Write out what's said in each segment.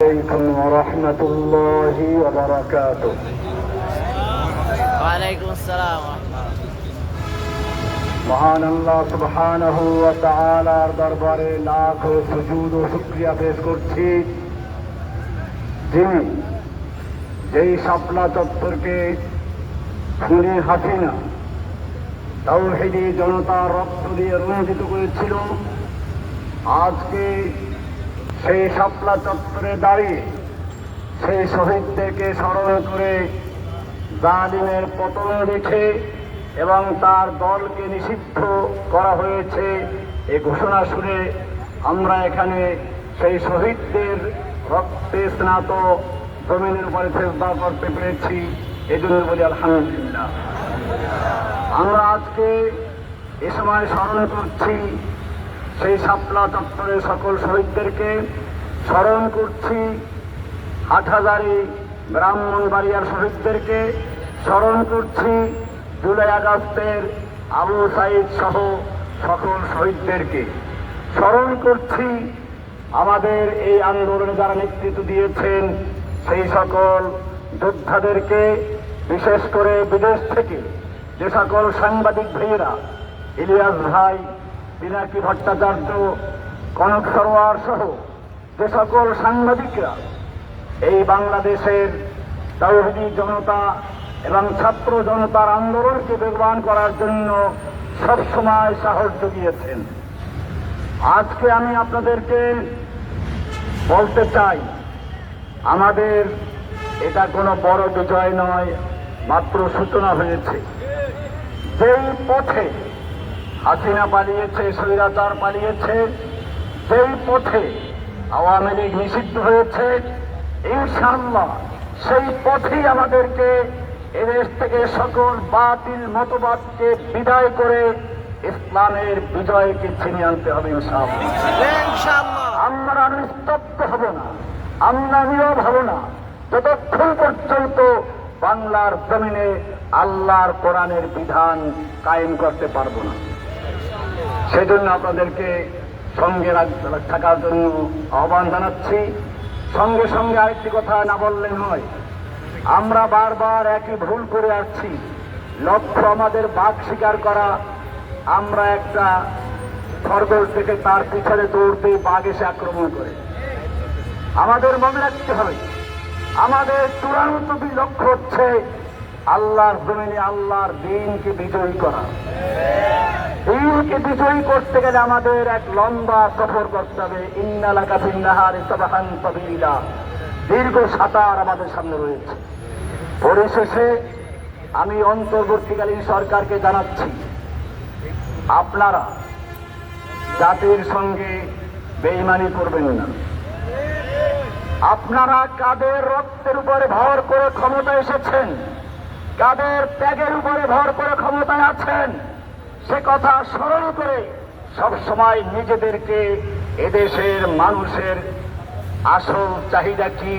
عليكم ورحمة الله وبركاته। ওয়ালাইকুম আসসালাম ওয়া রাহমাতুল্লাহ। মহান আল্লাহ সুবহানাহু ওয়া তাআলার দরবারে লাখ সুজুদ ও শুকরিয়া পেশ করছি, যিনি যেই শাপলা চত্বরকে খুনি হাসিনা তাওহীদি জনতার রক্ত দিয়ে রঞ্জিত করেছিল, আজকে সেই শাপলা চত্বরে দাঁড়িয়ে সেই শহীদদেরকে স্মরণ করে জালিমের পতন দেখে এবং তার দলকে নিষিদ্ধ করা হয়েছে এ ঘোষণা শুনে আমরা এখানে সেই শহীদদের রক্তে স্নাত জমিনের উপরে সেজদা করতে পেরেছি। এজন্য বলি আলহামদুলিল্লাহ। আমরা আজকে এ সময় স্মরণ করছি সেই শাপলা চত্বরের সকল শহীদদেরকে, স্মরণ করছি হাটহাজারী ব্রাহ্মণবাড়িয়ার শহীদদেরকে, স্মরণ করছি জুলাই আগস্টের আবু সাইদ সহ সকল শহীদদেরকে, স্মরণ করছি আমাদের এই আন্দোলনে যারা নেতৃত্ব দিয়েছেন সেই সকল যোদ্ধাদেরকে, বিশেষ করে বিদেশ থেকে যে সকল সাংবাদিক ভাইয়েরা, ইলিয়াস ভাই, পিনাকি ভট্টাচার্য, কনক সরোয়ার সহ যে সকল সাংবাদিকরা এই বাংলাদেশের তাওহীদি জনতা এবং ছাত্র জনতার আন্দোলনকে বেগবান করার জন্য সবসময় সাহস জুগিয়েছেন। আজকে আমি আপনাদেরকে বলতে চাই, আমাদের এটা কোনো বড় বিজয় নয়, মাত্র সূচনা হয়েছে। যেই পথে হাসিনা পালিয়েছে, স্বৈরাচার পালিয়েছে, যেই পথে আওয়ামী লীগ নিষিদ্ধ হয়েছে, ইনশাআল্লাহ সেই পথেই আমাদেরকে এদেশ থেকে সকল বাতিল মতবাদকে বিদায় করে ইসলামের বিজয়কে ছিনিয়ে আনতে হবে ইনশাআল্লাহ। আমরা নিস্তব্ধ হব না, আমরা নীরব হব না যতক্ষণ পর্যন্ত বাংলার জমিনে আল্লাহর কোরআনের বিধান কায়েম করতে পারব না। সেজন্য আপনাদেরকে সঙ্গে থাকার জন্য আহ্বান জানাচ্ছি। সঙ্গে সঙ্গে আরেকটি কথা না বললে নয়, আমরা বারবার একই ভুল করে আসছি। লক্ষ্য আমাদের বাঘ শিকার করা, আমরা একটা খরগোশ থেকে তার পিছনে দৌড়তে বাঘ এসে আক্রমণ করে। আমাদের মনে রাখতে হবে, আমাদের চূড়ান্ত লক্ষ্য হচ্ছে আল্লাহর জমিনে আল্লাহর দ্বীনকে বিজয়ী করা। দ্বীনকে বিজয়ী করতে গেলে আমাদের এক লম্বা সফর করতে হবে। ইন্না লাকা ফিন নাহারি সাবহান তাবিলা, দীর্ঘ সাঁতার আমাদের সামনে রয়েছে। পরিশেষে আমি অন্তর্বর্তীকালীন সরকারকে জানাচ্ছি, আপনারা জাতির সঙ্গে বেঈমানি করবেন না। আপনারা কাদের রক্তের উপরে ভর করে ক্ষমতা এসেছেন, কাদের ত্যাগের উপরে ভর করে ক্ষমতায় আছেন, সে কথা স্মরণ করে সবসময় নিজেদেরকে এদেশের মানুষের আসল চাহিদা কি,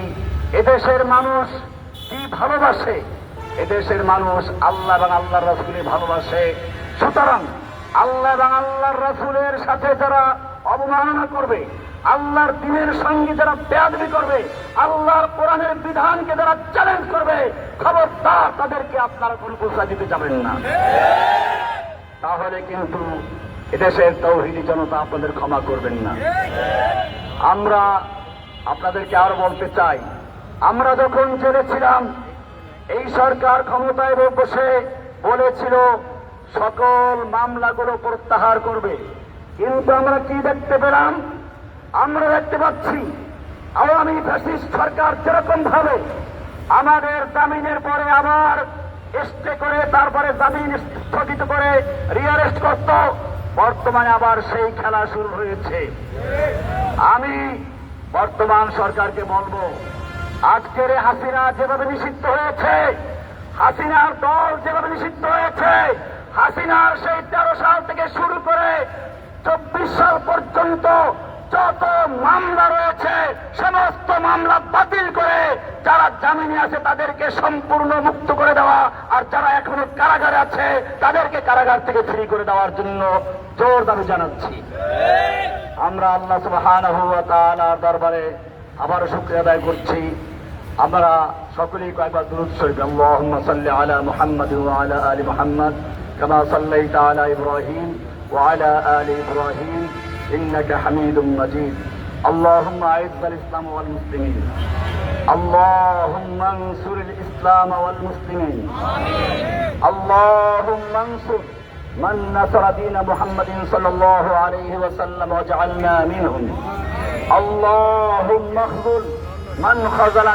এদেশের মানুষ কি ভালোবাসে, এদেশের মানুষ আল্লাহ এবং আল্লাহর রাসূলকে ভালোবাসে। সুতরাং আল্লাহ এবং আল্লাহর রাসূলের সাথে যারা অবমাননা করবে, আল্লাহর দ্বীনের সঙ্গে যারা বেয়াদবি করবে, আল্লাহর কোরআনের বিধানকে যারা চ্যালেঞ্জ করবে, খবরদার তাদেরকে আপনারা কোনো প্রশ্রয় দিতে যাবেন না। তাহলে কিন্তু এদেশের তাওহীদি জনতা আপনাদের ক্ষমা করবেন না। আমরা আপনাদেরকে আরো বলতে চাই, আমরা যখন জেলে ছিলাম এই সরকার ক্ষমতায় বসে বলেছিল সকল মামলাগুলো প্রত্যাহার করবে, কিন্তু আমরা কি দেখতে পেলাম? আমরা দেখতে পাচ্ছি আওয়ামী ফ্যাসিস্ট সরকার যেরকম ভাবে আমাদের জামিনের পরে আবার স্টে করে তারপরে জামিন স্থগিত করে রিঅ্যারেস্ট করত, বর্তমানে আবার সেই খেলা শুরু হয়েছে। আমি বর্তমান সরকারকে বলবো, আজকের হাসিনা যেভাবে নিষিদ্ধ হয়েছে, হাসিনার দল যেভাবে নিষিদ্ধ হয়েছে, হাসিনার সেই 13 সাল থেকে শুরু করে 24 সাল পর্যন্ত যত মামলা রয়েছে সমস্ত মামলা বাতিল করে যারা জামিনে আছে তাদেরকে সম্পূর্ণ মুক্ত করে দেওয়া, আর যারা এখনো কারাগারে আছে তাদেরকে কারাগার থেকে ফ্রি করে দেওয়ার জন্য জোর দাবি জানাচ্ছি। আমরা আল্লাহ সুবহানাহু ওয়া তাআলার দরবারে আবার শুকরিয়া আদায় করছি। আমরা সকলেই কয়েকবার দুরূদ শরীফ আল্লাহুম্মা সাল্লি আলা মুহাম্মাদ ওয়া আলা আলি মুহাম্মাদ কামা সাল্লাইতা আলা ইব্রাহিম ওয়া আলা আলি ইব্রাহিম ইন্নাকা হামিদুম মাজিদ। اللهم اعز الاسلام والمسلمين اللهم انصر الاسلام والمسلمين اللهم انصر من نصر دين محمد صلى الله عليه وسلم واجعلنا منهم اللهم اخذل من خذل